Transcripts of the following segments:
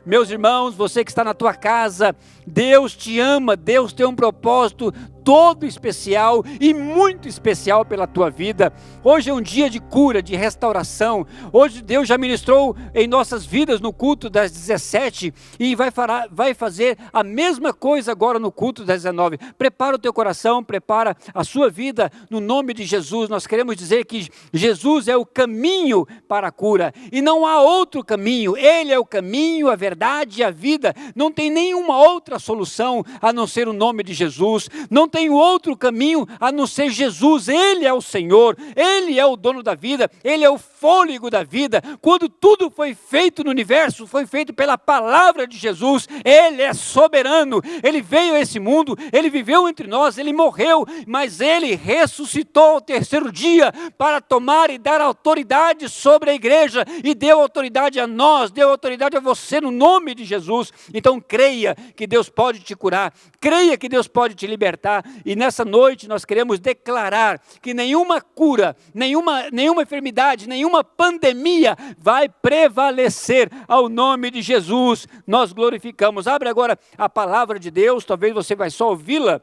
Meus irmãos, você que está na tua casa, Deus te ama, Deus tem um propósito todo especial e muito especial pela tua vida. Hoje é um dia de cura, de restauração. Hoje Deus já ministrou em nossas vidas no culto das 17 e vai fazer a mesma coisa agora no culto das 19. Prepara o teu coração, prepara a sua vida no nome de Jesus. Nós queremos dizer que Jesus é o caminho para a cura e não há outro caminho. Ele é o caminho, a verdade e a vida. Não tem nenhuma outra solução a não ser o nome de Jesus. Não tem outro caminho a não ser Jesus. Ele é o Senhor, Ele é o dono da vida, Ele é o fôlego da vida. Quando tudo foi feito no universo, foi feito pela palavra de Jesus. Ele é soberano, Ele veio a esse mundo, Ele viveu entre nós, Ele morreu, mas Ele ressuscitou ao terceiro dia para tomar e dar autoridade sobre a igreja, e deu autoridade a nós, deu autoridade a você no nome de Jesus. Então creia que Deus pode te curar, creia que Deus pode te libertar, e nessa noite nós queremos declarar que nenhuma cura, nenhuma enfermidade, nenhuma pandemia vai prevalecer ao nome de Jesus. Nós glorificamos. Abre agora a palavra de Deus, talvez você vai só ouvi-la.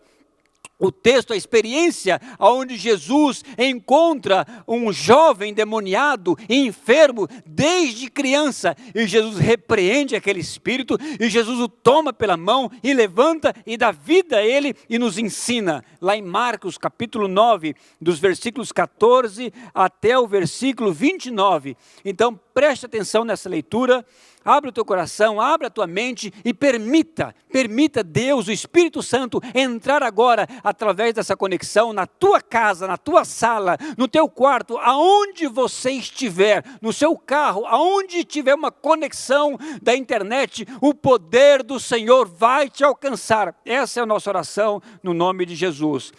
O texto, a experiência onde Jesus encontra um jovem endemoniado e enfermo desde criança, e Jesus repreende aquele espírito, e Jesus o toma pela mão e levanta e dá vida a ele e nos ensina, lá em Marcos capítulo 9, dos versículos 14 até o versículo 29, então preste atenção nessa leitura. Abre o teu coração, abre a tua mente e permita Deus, o Espírito Santo, entrar agora através dessa conexão na tua casa, na tua sala, no teu quarto, aonde você estiver, no seu carro, aonde tiver uma conexão da internet, o poder do Senhor vai te alcançar. Essa é a nossa oração no nome de Jesus.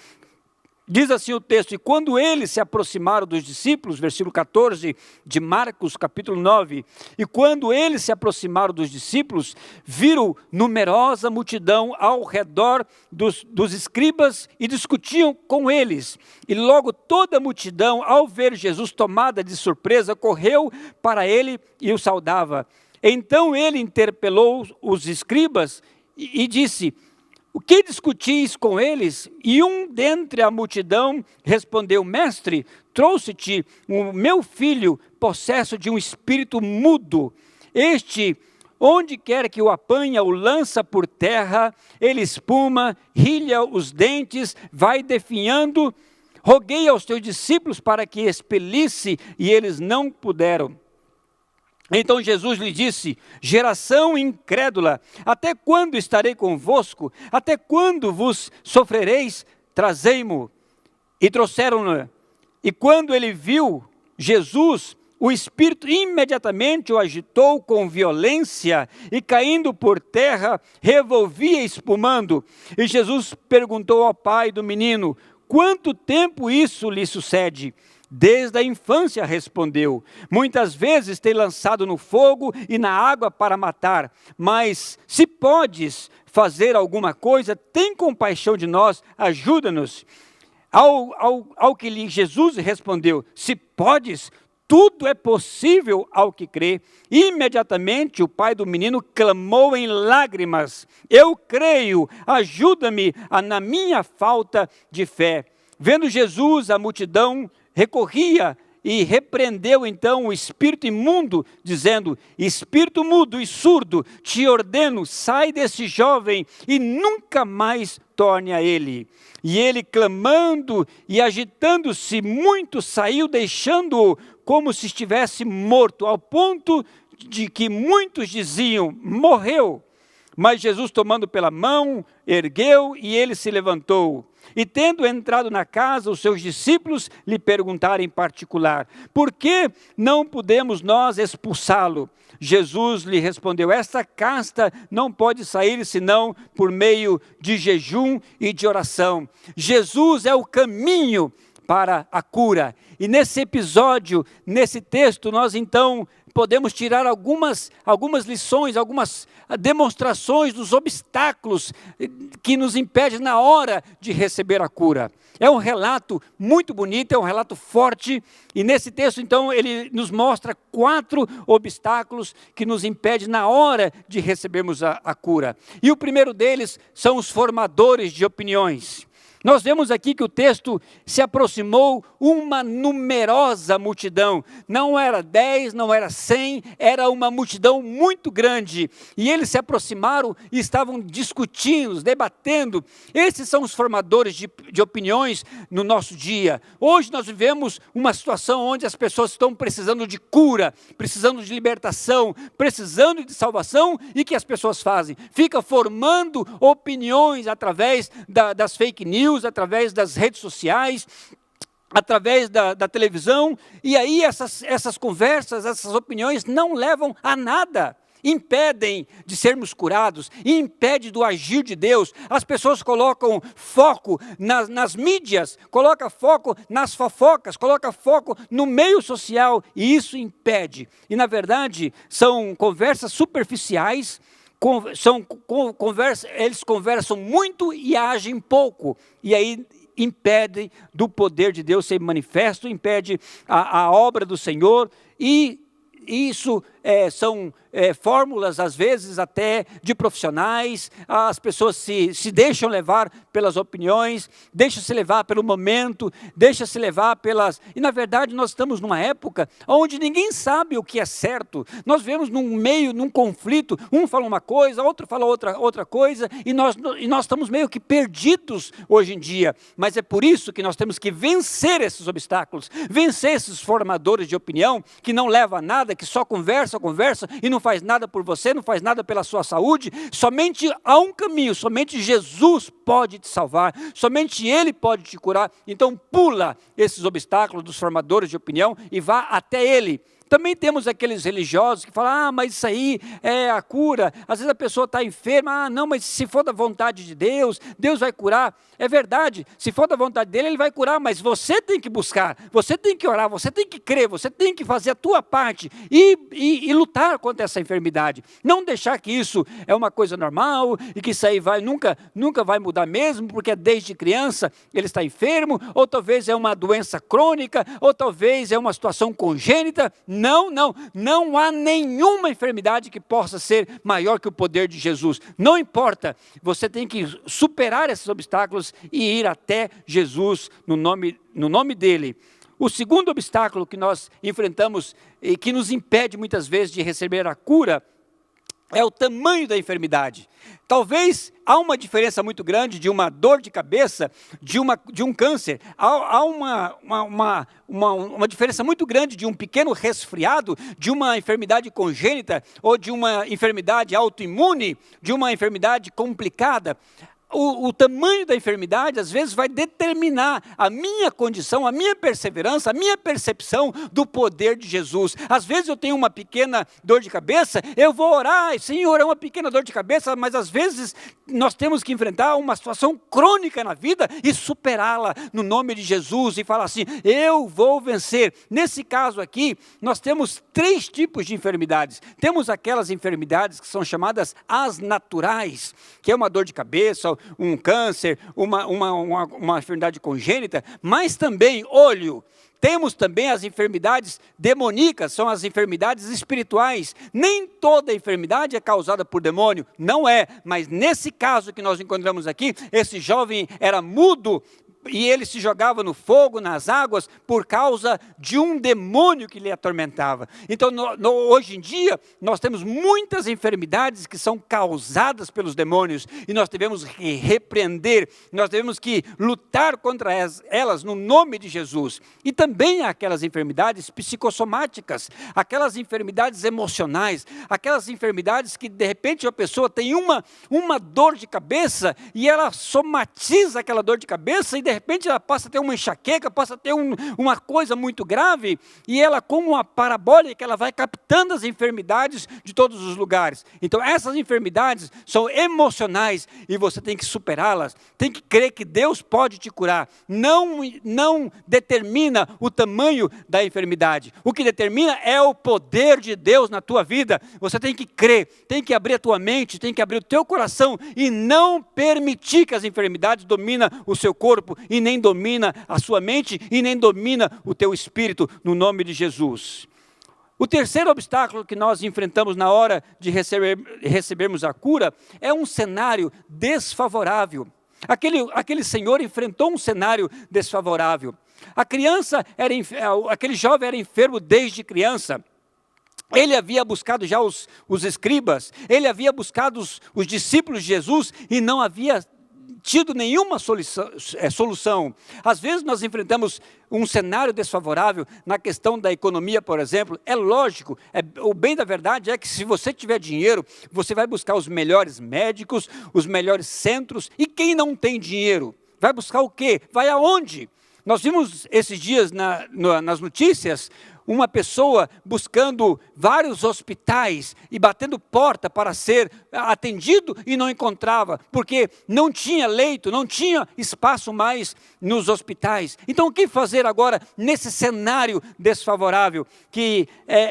Diz assim o texto: e quando eles se aproximaram dos discípulos, versículo 14 de Marcos capítulo 9, e quando eles se aproximaram dos discípulos, viram numerosa multidão ao redor dos escribas e discutiam com eles. E logo toda a multidão, ao ver Jesus tomada de surpresa, correu para ele e o saudava. Então ele interpelou os escribas e disse: o que discutis com eles? E um dentre a multidão respondeu: mestre, trouxe-te o meu filho possesso de um espírito mudo. Este, onde quer que o apanha, o lança por terra, ele espuma, rilha os dentes, vai definhando. Roguei aos teus discípulos para que expelisse, e eles não puderam. Então Jesus lhe disse: geração incrédula, até quando estarei convosco? Até quando vos sofrereis? Trazei-mo. E trouxeram-no. E quando ele viu Jesus, o espírito imediatamente o agitou com violência, e caindo por terra, revolvia espumando. E Jesus perguntou ao pai do menino: quanto tempo isso lhe sucede? Desde a infância, respondeu. Muitas vezes tem lançado no fogo e na água para matar. Mas se podes fazer alguma coisa, tem compaixão de nós, ajuda-nos. Ao que lhe Jesus respondeu: se podes, tudo é possível ao que crê. Imediatamente o pai do menino clamou em lágrimas: eu creio, ajuda-me na minha falta de fé. Vendo Jesus a multidão, recorria e repreendeu então o espírito imundo, dizendo: espírito mudo e surdo, te ordeno, sai desse jovem e nunca mais torne a ele. E ele, clamando e agitando-se muito, saiu, deixando-o como se estivesse morto, ao ponto de que muitos diziam: morreu. Mas Jesus, tomando pela mão, ergueu e ele se levantou. E tendo entrado na casa, os seus discípulos lhe perguntaram em particular: por que não podemos nós expulsá-lo? Jesus lhe respondeu: esta casta não pode sair senão por meio de jejum e de oração. Jesus é o caminho para a cura. E nesse episódio, nesse texto, nós então podemos tirar algumas lições, algumas demonstrações dos obstáculos que nos impedem na hora de receber a cura. É um relato muito bonito, é um relato forte, e nesse texto, então, ele nos mostra 4 obstáculos que nos impedem na hora de recebermos a cura. E o primeiro deles são os formadores de opiniões. Nós vemos aqui que o texto se aproximou uma numerosa multidão. Não era 10, não era 100, era uma multidão muito grande. E eles se aproximaram e estavam discutindo, debatendo. Esses são os formadores de opiniões no nosso dia. Hoje nós vivemos uma situação onde as pessoas estão precisando de cura, precisando de libertação, precisando de salvação. E o que as pessoas fazem? Ficam formando opiniões através das fake news, através das redes sociais, através da televisão, e aí essas conversas, essas opiniões não levam a nada, impedem de sermos curados, impede do agir de Deus. As pessoas colocam foco nas mídias, colocam foco nas fofocas, colocam foco no meio social, e isso impede. E na verdade são conversas superficiais, eles conversam muito e agem pouco, e aí impedem do poder de Deus ser manifesto, impede a obra do Senhor, e isso são fórmulas, às vezes, até de profissionais. As pessoas se deixam levar pelas opiniões, deixam-se levar pelo momento, deixam-se levar pelas... E, na verdade, nós estamos numa época onde ninguém sabe o que é certo. Nós vivemos num conflito, um fala uma coisa, outro fala outra coisa, e nós estamos meio que perdidos hoje em dia. Mas é por isso que nós temos que vencer esses obstáculos, vencer esses formadores de opinião, que não levam a nada, que só conversa e não faz nada por você, não faz nada pela sua saúde. Somente há um caminho, somente Jesus pode te salvar, somente Ele pode te curar. Então pula esses obstáculos dos formadores de opinião e vá até Ele. Também temos aqueles religiosos que falam, mas isso aí é a cura. Às vezes a pessoa está enferma, não, mas se for da vontade de Deus, Deus vai curar. É verdade, se for da vontade dele, Ele vai curar, mas você tem que buscar, você tem que orar, você tem que crer, você tem que fazer a tua parte e lutar contra essa enfermidade. Não deixar que isso é uma coisa normal e que isso aí nunca vai mudar mesmo, porque desde criança ele está enfermo, ou talvez é uma doença crônica, ou talvez é uma situação congênita. Não há nenhuma enfermidade que possa ser maior que o poder de Jesus. Não importa, você tem que superar esses obstáculos e ir até Jesus no nome dele. O segundo obstáculo que nós enfrentamos e que nos impede muitas vezes de receber a cura é o tamanho da enfermidade. Talvez há uma diferença muito grande de uma dor de cabeça, de um câncer. Há uma diferença muito grande de um pequeno resfriado, de uma enfermidade congênita ou de uma enfermidade autoimune, de uma enfermidade complicada. O tamanho da enfermidade, às vezes, vai determinar a minha condição, a minha perseverança, a minha percepção do poder de Jesus. Às vezes eu tenho uma pequena dor de cabeça, eu vou orar, Senhor, é uma pequena dor de cabeça, mas às vezes nós temos que enfrentar uma situação crônica na vida e superá-la no nome de Jesus e falar assim, eu vou vencer. Nesse caso aqui, nós temos 3 tipos de enfermidades. Temos aquelas enfermidades que são chamadas as naturais, que é uma dor de cabeça, um câncer, uma enfermidade congênita, mas também, temos também as enfermidades demoníacas, são as enfermidades espirituais. Nem toda enfermidade é causada por demônio, não é, mas nesse caso que nós encontramos aqui, esse jovem era mudo, e ele se jogava no fogo, nas águas, por causa de um demônio que lhe atormentava. Então, hoje em dia, nós temos muitas enfermidades que são causadas pelos demônios, e nós devemos repreender, nós devemos que lutar contra elas no nome de Jesus. E também há aquelas enfermidades psicossomáticas, aquelas enfermidades emocionais, aquelas enfermidades que de repente a pessoa tem uma dor de cabeça, e ela somatiza aquela dor de cabeça, e de repente ela passa a ter uma enxaqueca, passa a ter uma coisa muito grave, e ela, como uma parabólica, ela vai captando as enfermidades de todos os lugares. Então essas enfermidades são emocionais, e você tem que superá-las, tem que crer que Deus pode te curar. Não determina o tamanho da enfermidade, o que determina é o poder de Deus na tua vida. Você tem que crer, tem que abrir a tua mente, tem que abrir o teu coração, e não permitir que as enfermidades dominem o seu corpo, e nem domina a sua mente, e nem domina o teu espírito, no nome de Jesus. O terceiro obstáculo que nós enfrentamos na hora de recebermos a cura é um cenário desfavorável. Aquele senhor enfrentou um cenário desfavorável. Aquele jovem era enfermo desde criança. Ele havia buscado já os escribas, ele havia buscado os discípulos de Jesus, e não havia tido nenhuma solução. Às vezes nós enfrentamos um cenário desfavorável na questão da economia, por exemplo. É lógico, o bem da verdade é que se você tiver dinheiro, você vai buscar os melhores médicos, os melhores centros, e quem não tem dinheiro, vai buscar o quê? Vai aonde? Nós vimos esses dias nas notícias, uma pessoa buscando vários hospitais e batendo porta para ser atendido e não encontrava, porque não tinha leito, não tinha espaço mais nos hospitais. Então o que fazer agora nesse cenário desfavorável? Que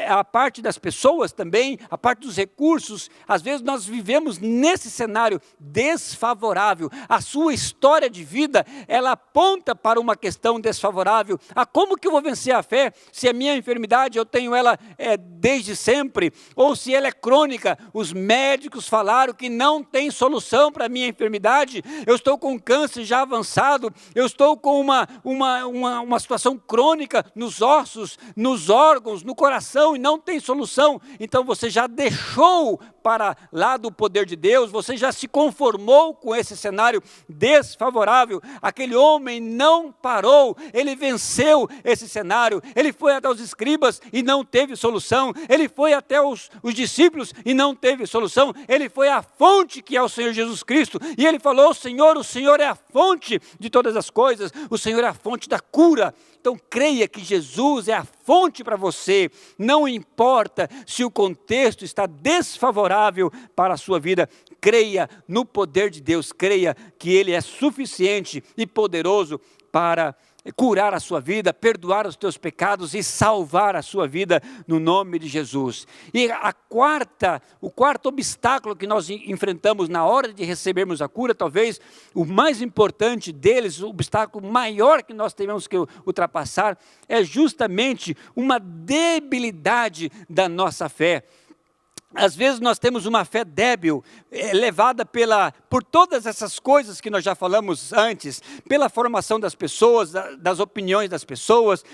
a parte das pessoas também, a parte dos recursos, às vezes nós vivemos nesse cenário desfavorável. A sua história de vida, ela aponta para uma questão desfavorável. Como que eu vou vencer a fé se a minha enfermidade eu tenho ela desde sempre, ou se ela é crônica? Os médicos falaram que não tem solução para a minha enfermidade. Eu estou com câncer já avançado, eu estou com uma situação crônica nos ossos, nos órgãos, no coração, e não tem solução. Então você já deixou para lá do poder de Deus, você já se conformou com esse cenário desfavorável. Aquele homem não parou, ele venceu esse cenário, ele foi até os escribas e não teve solução, ele foi até os discípulos e não teve solução, ele foi à fonte que é o Senhor Jesus Cristo, e ele falou: o Senhor é a fonte de todas as coisas, o Senhor é a fonte da cura. Então creia que Jesus é a fonte para você, não importa se o contexto está desfavorável para a sua vida. Creia no poder de Deus, creia que Ele é suficiente e poderoso para curar a sua vida, perdoar os teus pecados e salvar a sua vida no nome de Jesus. E o quarto obstáculo que nós enfrentamos na hora de recebermos a cura, talvez o mais importante deles, o obstáculo maior que nós temos que ultrapassar, é justamente uma debilidade da nossa fé. Às vezes nós temos uma fé débil, levada por todas essas coisas que nós já falamos antes, pela formação das pessoas, das opiniões das pessoas,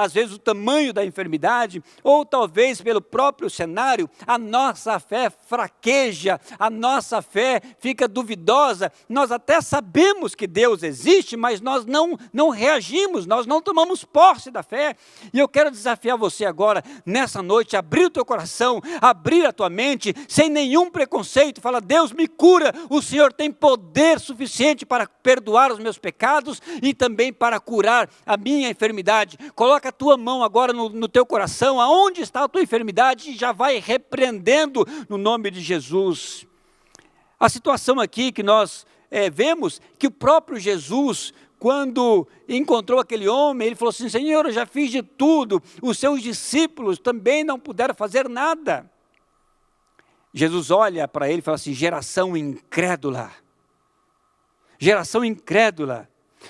às vezes o tamanho da enfermidade, ou talvez pelo próprio cenário. A nossa fé fraqueja, a nossa fé fica duvidosa. Nós até sabemos que Deus existe, mas nós não reagimos, nós não tomamos posse da fé. E eu quero desafiar você agora, nessa noite, a abrir o teu coração, abrir a tua mente, sem nenhum preconceito. Fala: Deus, me cura, o Senhor tem poder suficiente para perdoar os meus pecados e também para curar a minha enfermidade. Coloca a tua mão agora no teu coração, aonde está a tua enfermidade, e já vai repreendendo no nome de Jesus. A situação aqui que nós vemos, que o próprio Jesus, quando encontrou aquele homem, ele falou assim: Senhor, eu já fiz de tudo, os seus discípulos também não puderam fazer nada. Jesus olha para ele e fala assim: geração incrédula, geração incrédula.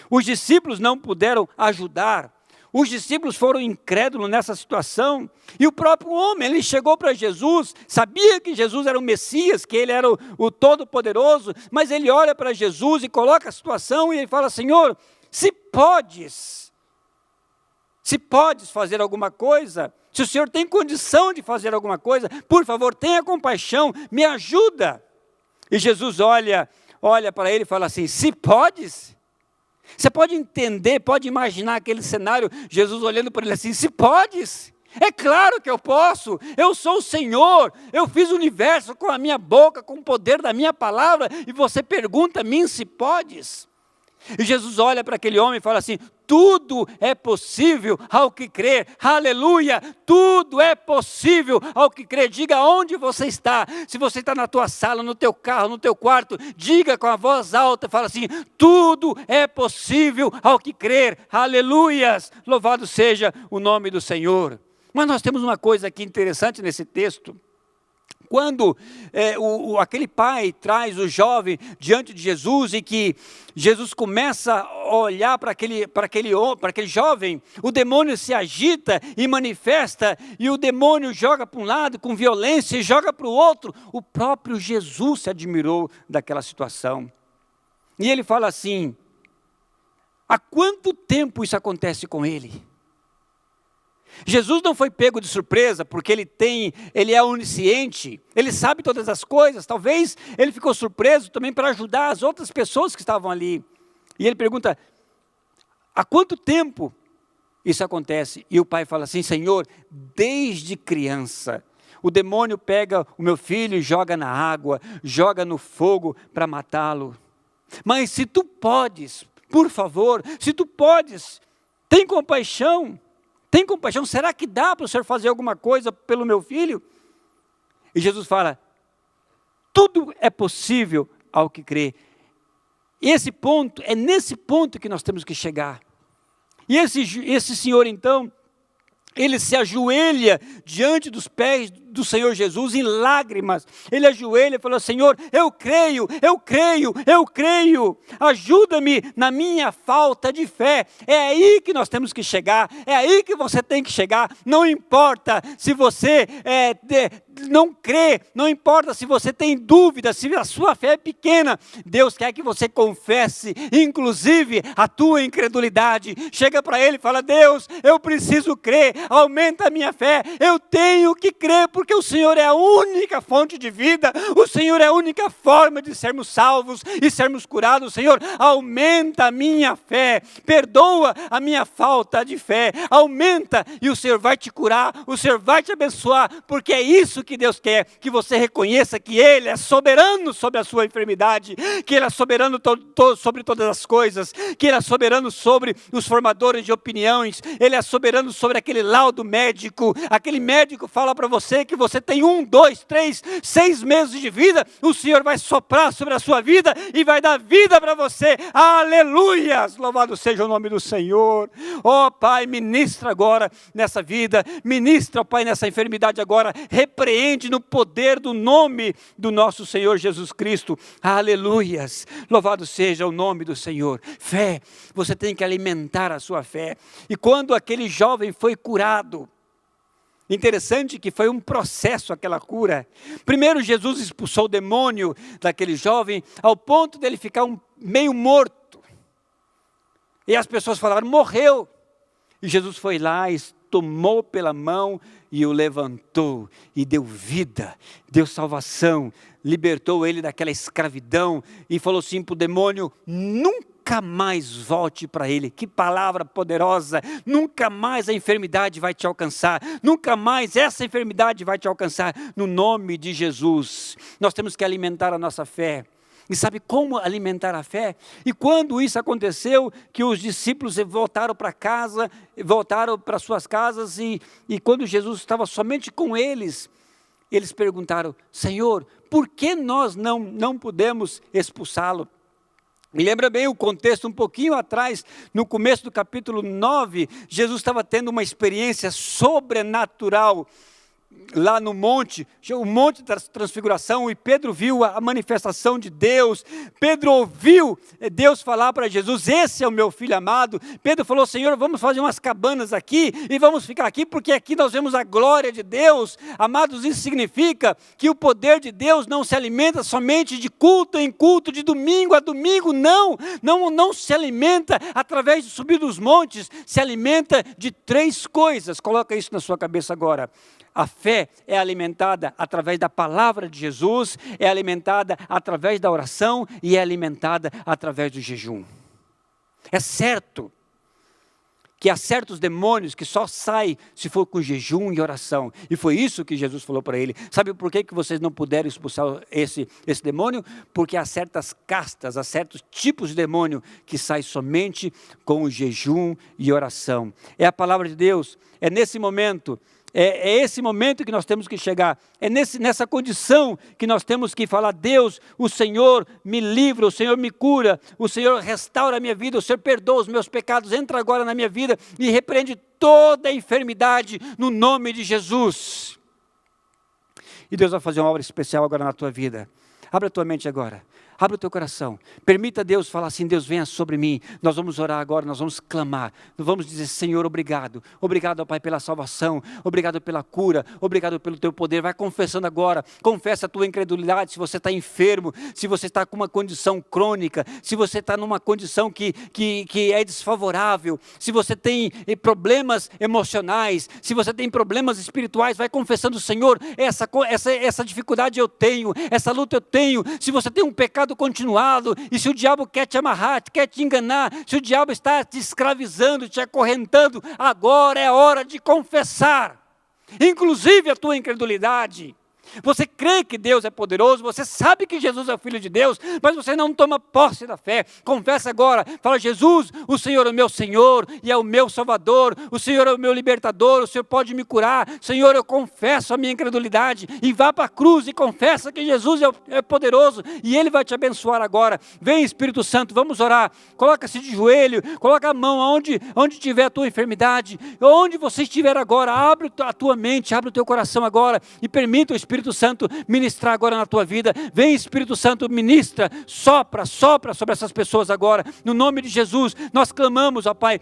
Os discípulos não puderam ajudar, os discípulos foram incrédulos nessa situação, e o próprio homem, ele chegou para Jesus, sabia que Jesus era o Messias, que ele era o Todo-Poderoso, mas ele olha para Jesus e coloca a situação, e ele fala: Senhor, se podes fazer alguma coisa, se o Senhor tem condição de fazer alguma coisa, por favor, tenha compaixão, me ajuda. E Jesus olha para ele e fala assim: se podes? Você pode entender, pode imaginar aquele cenário, Jesus olhando para ele assim: se podes? É claro que eu posso, eu sou o Senhor, eu fiz o universo com a minha boca, com o poder da minha palavra, e você pergunta a mim se podes? E Jesus olha para aquele homem e fala assim: tudo é possível ao que crer, aleluia, tudo é possível ao que crer. Diga onde você está, se você está na tua sala, no teu carro, no teu quarto, diga com a voz alta, fala assim: tudo é possível ao que crer, aleluias, louvado seja o nome do Senhor. Mas nós temos uma coisa aqui interessante nesse texto. Quando aquele pai traz o jovem diante de Jesus e que Jesus começa a olhar para aquele jovem, o demônio se agita e manifesta, e o demônio joga para um lado com violência e joga para o outro. O próprio Jesus se admirou daquela situação. E ele fala assim: há quanto tempo isso acontece com ele? Jesus não foi pego de surpresa, porque ele é onisciente, ele sabe todas as coisas. Talvez ele ficou surpreso também para ajudar as outras pessoas que estavam ali. E ele pergunta: há quanto tempo isso acontece? E o pai fala assim: Senhor, desde criança. O demônio pega o meu filho e joga na água, joga no fogo para matá-lo. Mas se tu podes, por favor, se tu podes, tem compaixão. Tem compaixão, será que dá para o Senhor fazer alguma coisa pelo meu filho? E Jesus fala: tudo é possível ao que crê. E é nesse ponto que nós temos que chegar. E esse senhor então, ele se ajoelha diante dos pés do Senhor Jesus em lágrimas. Ele ajoelha e fala: Senhor, eu creio, ajuda-me na minha falta de fé. É aí que nós temos que chegar, é aí que você tem que chegar. Não importa se você não crê, não importa se você tem dúvida, se a sua fé é pequena, Deus quer que você confesse, inclusive a tua incredulidade. Chega para Ele e fala: Deus, eu preciso crer, aumenta a minha fé, eu tenho que crer, porque o Senhor é a única fonte de vida, o Senhor é a única forma de sermos salvos e sermos curados. Senhor, aumenta a minha fé, perdoa a minha falta de fé, aumenta, e o Senhor vai te curar, o Senhor vai te abençoar, porque é isso que Deus quer, que você reconheça que Ele é soberano sobre a sua enfermidade, que Ele é soberano sobre todas as coisas, que Ele é soberano sobre os formadores de opiniões, Ele é soberano sobre aquele laudo médico. Aquele médico fala para você que você tem 1, 2, 3, 6 meses de vida, o Senhor vai soprar sobre a sua vida e vai dar vida para você. Aleluias, louvado seja o nome do Senhor. Ó Pai, ministra agora nessa vida, ministra, ó Pai, nessa enfermidade agora, repreende no poder do nome do nosso Senhor Jesus Cristo. Aleluias, louvado seja o nome do Senhor. Fé, você tem que alimentar a sua fé. E quando aquele jovem foi curado, interessante que foi um processo aquela cura. Primeiro Jesus expulsou o demônio daquele jovem, ao ponto dele ficar meio morto. E as pessoas falaram: morreu. E Jesus foi lá e tomou pela mão e o levantou e deu vida, deu salvação, libertou ele daquela escravidão e falou assim para o demônio: nunca mais volte para ele. Que palavra poderosa! Nunca mais a enfermidade vai te alcançar, nunca mais essa enfermidade vai te alcançar, no nome de Jesus. Nós temos que alimentar a nossa fé. E sabe como alimentar a fé? E quando isso aconteceu, que os discípulos voltaram para casa, voltaram para suas casas, e quando Jesus estava somente com eles, eles perguntaram: Senhor, por que nós não podemos expulsá-lo? Me lembra bem o contexto, um pouquinho atrás, no começo do capítulo 9, Jesus estava tendo uma experiência sobrenatural lá no monte, o monte da transfiguração, e Pedro viu a manifestação de Deus. Pedro ouviu Deus falar para Jesus: esse é o meu filho amado. Pedro falou: Senhor, vamos fazer umas cabanas aqui, e vamos ficar aqui, porque aqui nós vemos a glória de Deus. Amados, isso significa que o poder de Deus não se alimenta somente de culto em culto, de domingo a domingo, não se alimenta através de subir dos montes, se alimenta de 3 coisas, coloca isso na sua cabeça agora. A fé é alimentada através da palavra de Jesus, é alimentada através da oração e é alimentada através do jejum. É certo que há certos demônios que só saem se for com jejum e oração. E foi isso que Jesus falou para ele. Sabe por que vocês não puderam expulsar esse demônio? Porque há certas castas, há certos tipos de demônio que saem somente com o jejum e oração. É a palavra de Deus, é nesse momento. É esse momento que nós temos que chegar, é nessa condição que nós temos que falar: Deus, o Senhor me livra, o Senhor me cura, o Senhor restaura a minha vida, o Senhor perdoa os meus pecados, entra agora na minha vida e repreende toda a enfermidade no nome de Jesus. E Deus vai fazer uma obra especial agora na tua vida. Abre a tua mente agora. Abre o teu coração, permita Deus falar assim: Deus, venha sobre mim. Nós vamos orar agora, nós vamos clamar, nós vamos dizer: Senhor, obrigado, obrigado, ó Pai, pela salvação, obrigado pela cura, obrigado pelo teu poder. Vai confessando agora, confessa a tua incredulidade, se você está enfermo, se você está com uma condição crônica, se você está numa condição que é desfavorável, se você tem problemas emocionais, se você tem problemas espirituais, vai confessando: Senhor, essa dificuldade eu tenho, essa luta eu tenho. Se você tem um pecado continuado, e se o diabo quer te amarrar, quer te enganar, se o diabo está te escravizando, te acorrentando, agora é hora de confessar, inclusive a tua incredulidade. Você crê que Deus é poderoso, você sabe que Jesus é o Filho de Deus, mas você não toma posse da fé. Confessa agora, fala: Jesus, o Senhor é o meu Senhor e é o meu Salvador, o Senhor é o meu libertador, o Senhor pode me curar. Senhor, eu confesso a minha incredulidade, e vá para a cruz e confessa que Jesus é poderoso e Ele vai te abençoar agora. Vem, Espírito Santo, vamos orar. Coloca-se de joelho, coloca a mão onde tiver a tua enfermidade, onde você estiver agora. Abre a tua mente, abre o teu coração agora e permita o Espírito Santo ministrar agora na tua vida. Vem, Espírito Santo, ministra, sopra sobre essas pessoas agora, no nome de Jesus. Nós clamamos, ó Pai,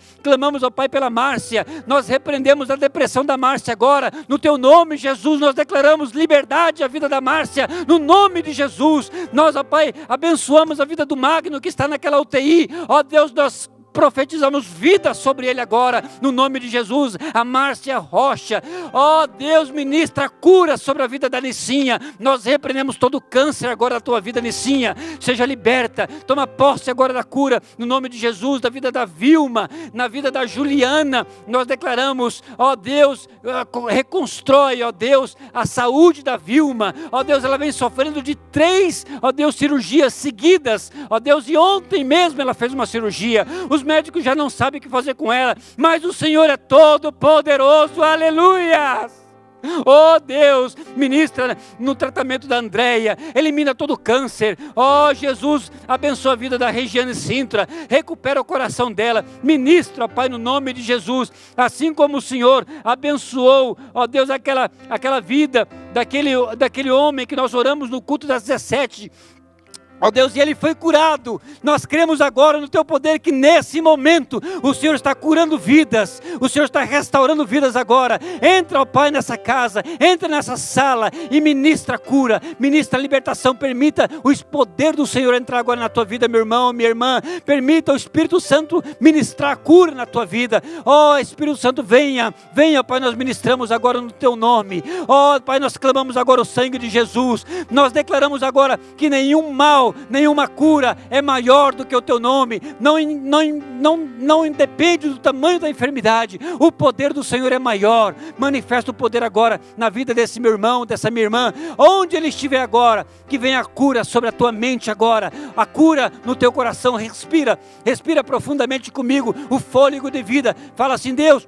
pela Márcia, nós repreendemos a depressão da Márcia agora, no teu nome, Jesus. Nós declaramos liberdade à vida da Márcia, no nome de Jesus. Nós, ó Pai, abençoamos a vida do Magno, que está naquela UTI, ó Deus, nós profetizamos vida sobre ele agora, no nome de Jesus. A Márcia Rocha, ó Deus, ministra a cura sobre a vida da Nicinha. Nós repreendemos todo o câncer agora da tua vida, Nicinha. Seja liberta, toma posse agora da cura, no nome de Jesus, da vida da Vilma, na vida da Juliana. Nós declaramos, ó Deus, reconstrói, ó Deus, a saúde da Vilma. Ó Deus, ela vem sofrendo de 3, ó Deus, cirurgias seguidas, ó Deus, e ontem mesmo ela fez uma cirurgia. Os médicos já não sabem o que fazer com ela, mas o Senhor é todo poderoso, aleluia! Oh Deus, ministra no tratamento da Andréia, elimina todo o câncer. Oh Jesus, abençoa a vida da Regiane Sintra, recupera o coração dela, ministra, Pai, no nome de Jesus, assim como o Senhor abençoou, ó Deus, aquela vida daquele homem que nós oramos no culto das 17. Ó Deus, e ele foi curado. Nós cremos agora no teu poder que nesse momento o Senhor está curando vidas, o Senhor está restaurando vidas agora. Entra, ó Pai, nessa casa, entra nessa sala e ministra a cura, ministra a libertação. Permita o poder do Senhor entrar agora na tua vida, meu irmão, minha irmã. Permita o Espírito Santo ministrar a cura na tua vida. Ó Espírito Santo, venha, Pai, nós ministramos agora no teu nome. Ó Pai, nós clamamos agora o sangue de Jesus. Nós declaramos agora que nenhum mal, nenhuma cura é maior do que o teu nome. Não independe do tamanho da enfermidade. O poder do Senhor é maior. Manifesta o poder agora na vida desse meu irmão, dessa minha irmã, onde ele estiver agora. Que venha a cura sobre a tua mente agora, a cura no teu coração. Respira profundamente comigo o fôlego de vida. Fala assim: Deus,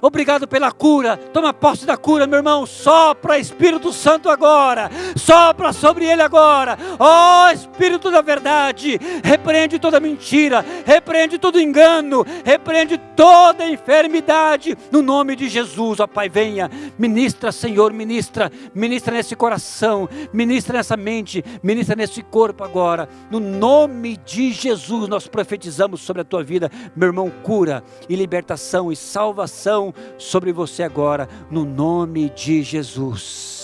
obrigado pela cura. Toma posse da cura, meu irmão. Sopra, Espírito Santo, agora. Sopra sobre ele agora. Ó Espírito da verdade, repreende toda mentira, repreende todo engano, repreende toda enfermidade, no nome de Jesus. Ó Pai, venha, ministra, Senhor, ministra nesse coração, ministra nessa mente, ministra nesse corpo agora, no nome de Jesus. Nós profetizamos sobre a tua vida, meu irmão, cura e libertação e salvação sobre você agora, no nome de Jesus.